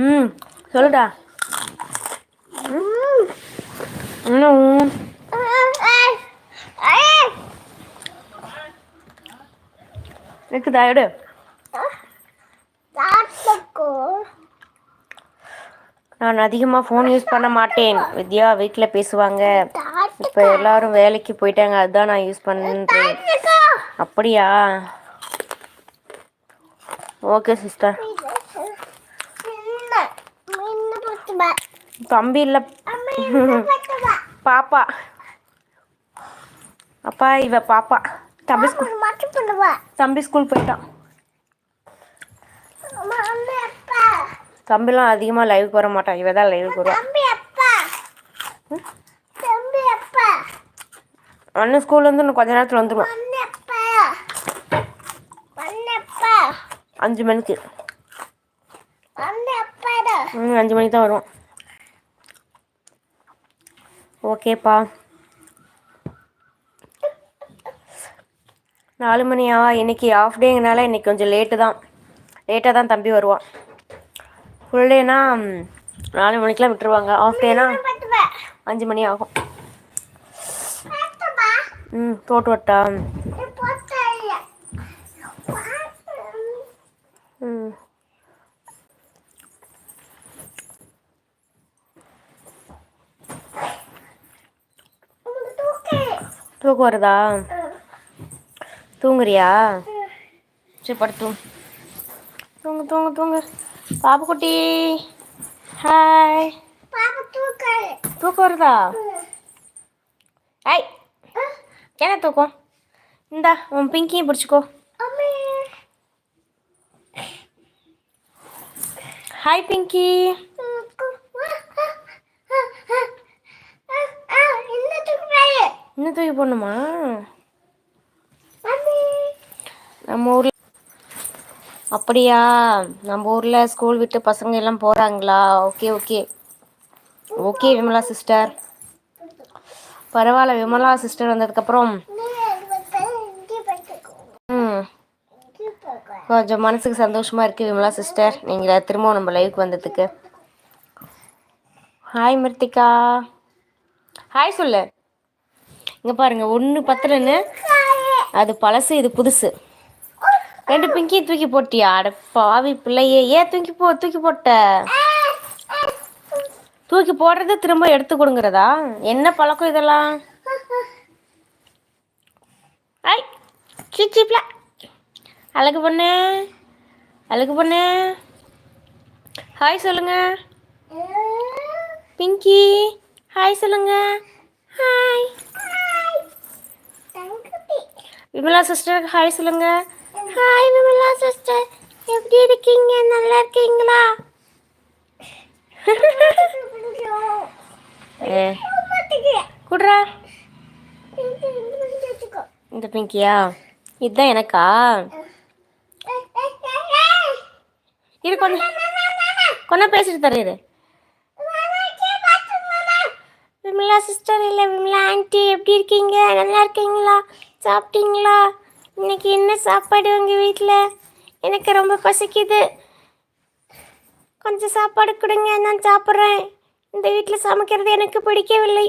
ம் சொல்லுடா. இன்னும் இருக்குதா எடு. நான் அதிகமாக ஃபோன் யூஸ் பண்ண மாட்டேன். வித்யா வீட்டில் பேசுவாங்க. இப்போ எல்லாரும் வேலைக்கு போயிட்டாங்க, அதுதான் நான் யூஸ் பண்ணுறேன். அப்படியா? Okay sister. தம்பி இல்லை, பாப்பா. அப்பா இவ பாப்பா. தம்பி ஸ்கூல் போயிட்டான். தம்பிலாம் அதிகமாக லைவுக்கு வர மாட்டான், இவ தான் லைவுக்கு வருவான். அண்ணன் ஸ்கூல்லேருந்து இன்னும் கொஞ்ச நேரத்தில் வந்துடுவான். 5 மணிக்கு. 5 மணிக்கு தான் வருவான். ஓகேப்பா. 4 மணியா? இன்றைக்கி ஆஃப் டேங்கனால இன்றைக்கி கொஞ்சம் லேட்டாக தான் தம்பி வருவான். ஃபுல் டேனா 4 மணிக்கெலாம் விட்டுருவாங்க. ஆஃப் டேனா 5 மணி ஆகும். போட்டு வட்டா? தூக்கம் வருதா? தூங்குறியா? சரி படுத்து தூங்கு தூங்கு தூங்கு. பாப்புக்குட்டி ஹாய். தூக்கம் வருதா? ஐ என்ன தூக்கம்? இந்தா உன் பிங்கியும் பிடிச்சிக்கோ. ஹாய் பிங்கி. இன்னும் தூக்கி போடணுமா? நம்ம ஊரில் அப்படியா? நம்ம ஊரில் ஸ்கூல் விட்டு பசங்க எல்லாம் போகிறாங்களா? Okay okay okay Vimala sister. பரவாயில்ல, விமலா சிஸ்டர் வந்ததுக்கப்புறம் கொஞ்சம் மனசுக்கு சந்தோஷமாக இருக்குது விமலா சிஸ்டர், நீங்கள் திரும்பவும் நம்ம லைவுக்கு வந்ததுக்கு. ஹாய் மிர்த்திகா. ஹாய் சொல்லு. இங்கே பாருங்கள், 1 பத்தலன்னு அது பழசு, இது புதுசு. 2 பிங்கியும் தூக்கி போட்டியா? அட பாவி பிள்ளையே, ஏன் தூக்கி போட்ட? தூக்கி போடுறது திரும்ப எடுத்து கொடுங்கிறதா? என்ன பழக்கம் இதெல்லாம்? ஐ சீச்சிப்ல அழகு பொண்ணு, அழகு பொண்ணு. ஹாய் சொல்லுங்க பிங்கி. ஹாய் சொல்லுங்க. Hi Vimala sister. ஹாய் சொல்லுங்க. ஹாய் விமலா சிஸ்டர், எப்படி இருக்கீங்க? நல்லா இருக்கீங்களா? குட்ரா. இந்த பிங்கியா? இதுதான் எனக்கா? இரு கொஞ்சம் பேசிட்டு தர்றேன். விமலா சிஸ்டர் இல்லை, விமலா ஆண்டி எப்படி இருக்கீங்க? நல்லா இருக்கீங்களா? சாப்பிட்டீங்களா? இன்னைக்கு என்ன சாப்பாடு உங்கள் வீட்டில்? எனக்கு ரொம்ப பசிக்குது, கொஞ்சம் சாப்பாடு கொடுங்க, நான் சாப்பிட்றேன். இந்த வீட்டில் சமைக்கிறது எனக்கு பிடிக்கவில்லை.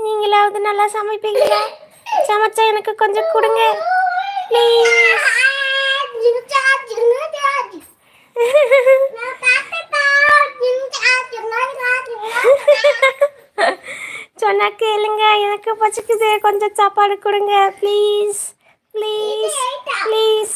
நீங்களாவது நல்லா சமைப்பீங்களா? சமைச்சா எனக்கு கொஞ்சம் கொடுங்க ப்ளீஸ். சொன்னா கேளுங்க, எனக்கு பசிக்குது, கொஞ்சம் சாப்பாடு கொடுங்க ப்ளீஸ் ப்ளீஸ் ப்ளீஸ்.